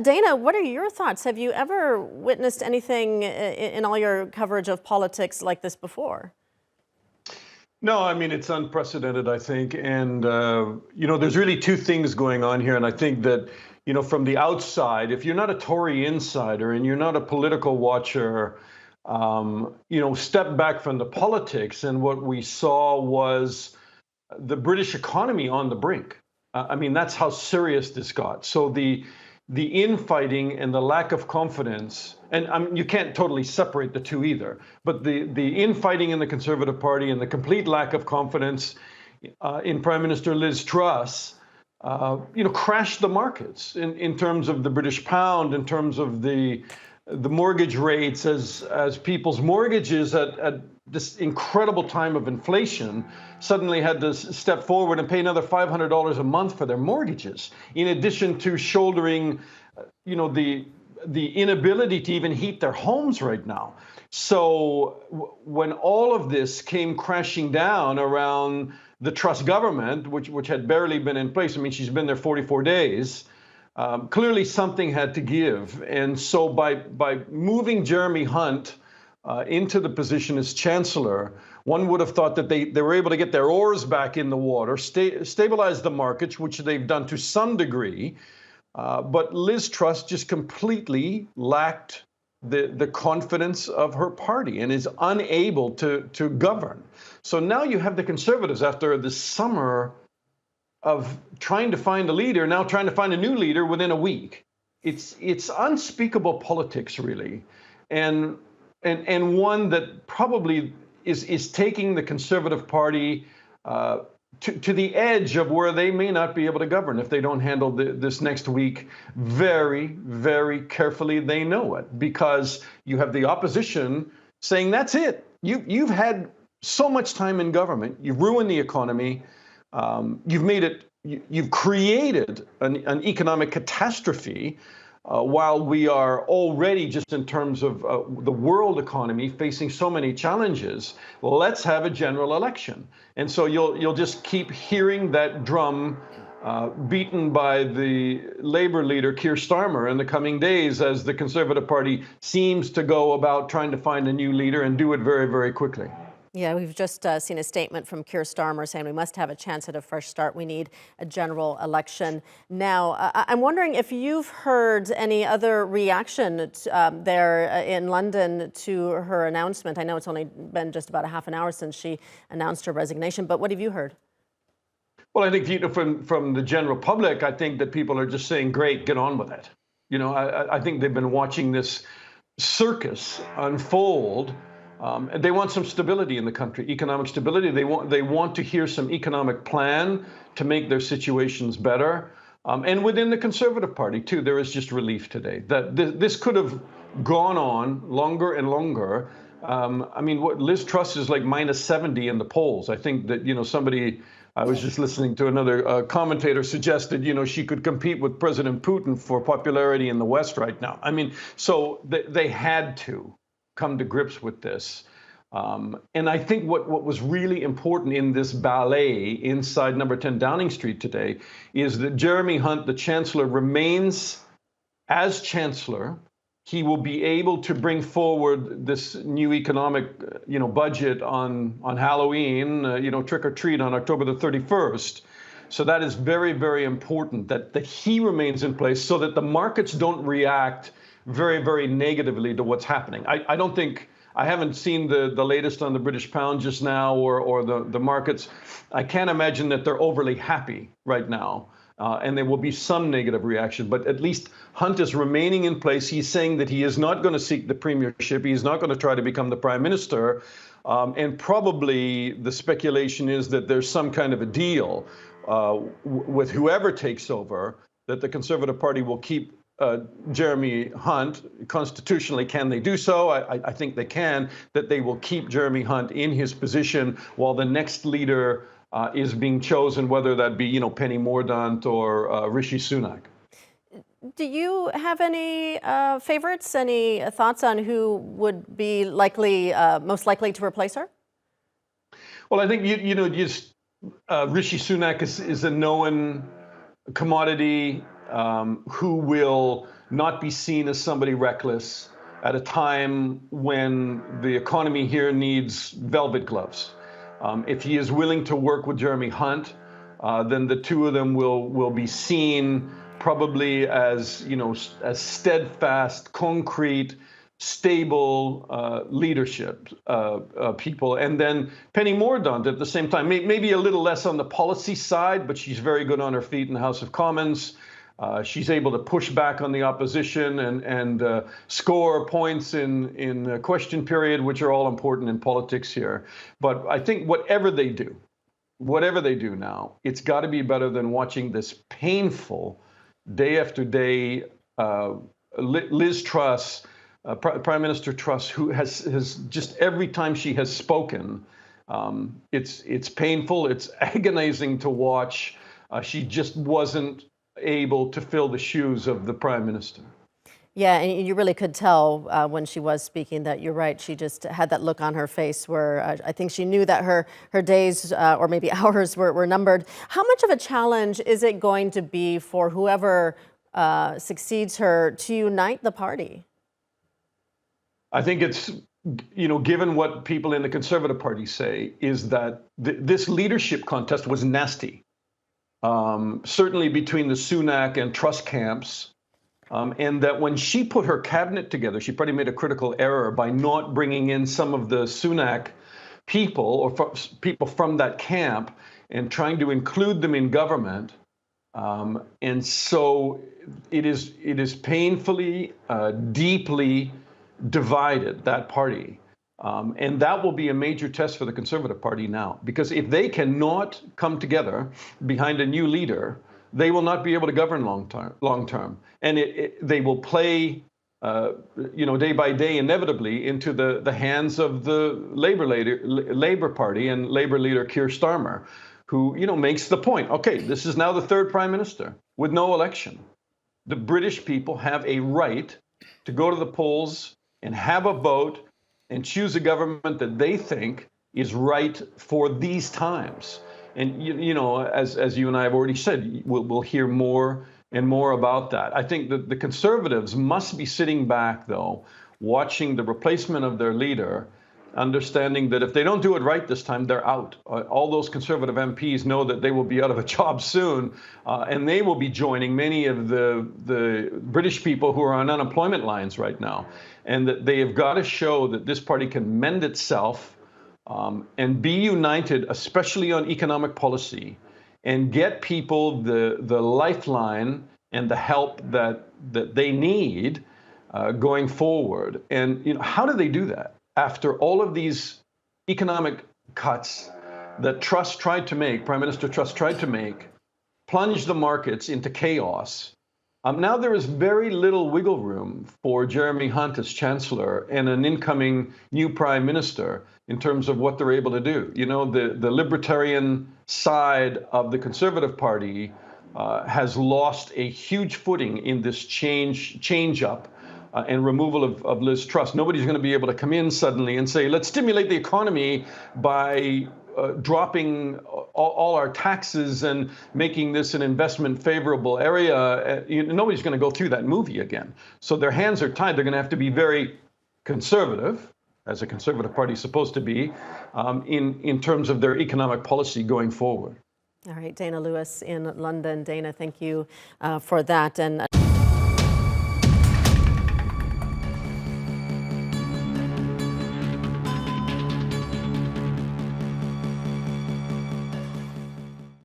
Dana, what are your thoughts? Have you ever witnessed anything in all your coverage of politics like this before? No, I mean, it's unprecedented, I think. And, there's really two things going on here. And I think that, from the outside, if you're not a Tory insider and you're not a political watcher, step back from the politics. And what we saw was the British economy on the brink. I mean, that's how serious this got. So the infighting and the lack of confidence, and you can't totally separate the two either, but the infighting in the Conservative Party and the complete lack of confidence in Prime Minister Liz Truss, crashed the markets in terms of the British pound, in terms of the mortgage rates, as people's mortgages at this incredible time of inflation suddenly had to step forward and pay another $500 a month for their mortgages, in addition to shouldering, the inability to even heat their homes right now. So when all of this came crashing down around the Truss government, which had barely been in place, I mean, she's been there 44 days, clearly something had to give. And so by moving Jeremy Hunt into the position as Chancellor, one would have thought that they were able to get their oars back in the water, stabilize the markets, which they've done to some degree. But Liz Truss just completely lacked the confidence of her party and is unable to govern. So now you have the Conservatives, after the summer of trying to find a leader, now trying to find a new leader within a week. It's unspeakable politics, really, and one that probably is taking the Conservative Party to the edge of where they may not be able to govern if they don't handle this next week very, very carefully. They know it, because you have the opposition saying, that's it. You've had so much time in government. You've ruined the economy. You've created an economic catastrophe, while we are already, just in terms of the world economy, facing so many challenges. Let's have a general election. And so you'll just keep hearing that drum beaten by the Labour leader, Keir Starmer, in the coming days, as the Conservative Party seems to go about trying to find a new leader and do it very, very quickly. Yeah, we've just seen a statement from Keir Starmer saying we must have a chance at a fresh start. We need a general election. Now, I'm wondering if you've heard any other reaction there in London to her announcement. I know it's only been just about a half an hour since she announced her resignation, but what have you heard? Well, I think from the general public, I think that people are just saying, great, get on with it. I think they've been watching this circus unfold. And they want some stability in the country, economic stability. They want to hear some economic plan to make their situations better. And within the Conservative Party, too, there is just relief today that this could have gone on longer and longer. I mean, what Liz Truss is like minus 70 in the polls. I think that, I was just listening to another commentator suggested, she could compete with President Putin for popularity in the West right now. I mean, so they had to come to grips with this. And I think what was really important in this ballet inside number 10 Downing Street today is that Jeremy Hunt, the Chancellor, remains as Chancellor. He will be able to bring forward this new economic, budget on Halloween, trick or treat on October the 31st. So that is very, very important that he remains in place so that the markets don't react very, very negatively to what's happening. I haven't seen the latest on the British pound just now or the markets. I can't imagine that they're overly happy right now. And there will be some negative reaction, but at least Hunt is remaining in place. He's saying that he is not going to seek the premiership. He's not going to try to become the prime minister. And probably the speculation is that there's some kind of a deal with whoever takes over, that the Conservative Party will keep Jeremy Hunt. Constitutionally, can they do so? I think they can, that they will keep Jeremy Hunt in his position while the next leader is being chosen, whether that be, Penny Mordaunt or Rishi Sunak. Do you have any favorites, any thoughts on who would be most likely to replace her? Well, I think, Rishi Sunak is a known commodity. who will not be seen as somebody reckless at a time when the economy here needs velvet gloves. If he is willing to work with Jeremy Hunt, then the two of them will be seen probably as, as steadfast, concrete, stable leadership people. And then Penny Mordaunt at the same time, maybe a little less on the policy side, but she's very good on her feet in the House of Commons. She's able to push back on the opposition and score points in the question period, which are all important in politics here. But I think whatever they do now, it's got to be better than watching this painful day after day Liz Truss, Prime Minister Truss, who has just every time she has spoken, it's painful, it's agonizing to watch. She just wasn't able to fill the shoes of the Prime Minister. Yeah, and you really could tell when she was speaking that you're right. She just had that look on her face where I think she knew that her days or maybe hours were numbered. How much of a challenge is it going to be for whoever succeeds her to unite the party? I think it's, given what people in the Conservative Party say, is that this leadership contest was nasty. Certainly between the Sunak and Truss camps, and that when she put her cabinet together, she probably made a critical error by not bringing in some of the Sunak people or people from that camp and trying to include them in government. And so it is painfully, deeply divided, that party. And that will be a major test for the Conservative Party now, because if they cannot come together behind a new leader, they will not be able to govern long term. And they will play, day by day, inevitably, into the hands of the Labour Party and Labour leader Keir Starmer, who, makes the point, okay, this is now the third Prime Minister with no election. The British people have a right to go to the polls and have a vote and choose a government that they think is right for these times. And, as you and I have already said, we'll hear more and more about that. I think that the Conservatives must be sitting back, though, watching the replacement of their leader, understanding that if they don't do it right this time, they're out. All those Conservative MPs know that they will be out of a job soon, and they will be joining many of the British people who are on unemployment lines right now. And that they have got to show that this party can mend itself and be united, especially on economic policy, and get people the lifeline and the help that they need going forward. And how do they do that after all of these economic cuts that Truss tried to make, Prime Minister Truss tried to make, plunge the markets into chaos? Now there is very little wiggle room for Jeremy Hunt as Chancellor and an incoming new Prime Minister in terms of what they're able to do. The libertarian side of the Conservative Party has lost a huge footing in this change up and removal of Liz Truss. Nobody's going to be able to come in suddenly and say, let's stimulate the economy by dropping all our taxes and making this an investment favorable area. Nobody's going to go through that movie again. So their hands are tied. They're going to have to be very conservative, as a Conservative Party is supposed to be, in terms of their economic policy going forward. All right, Dana Lewis in London. Dana, thank you for that. And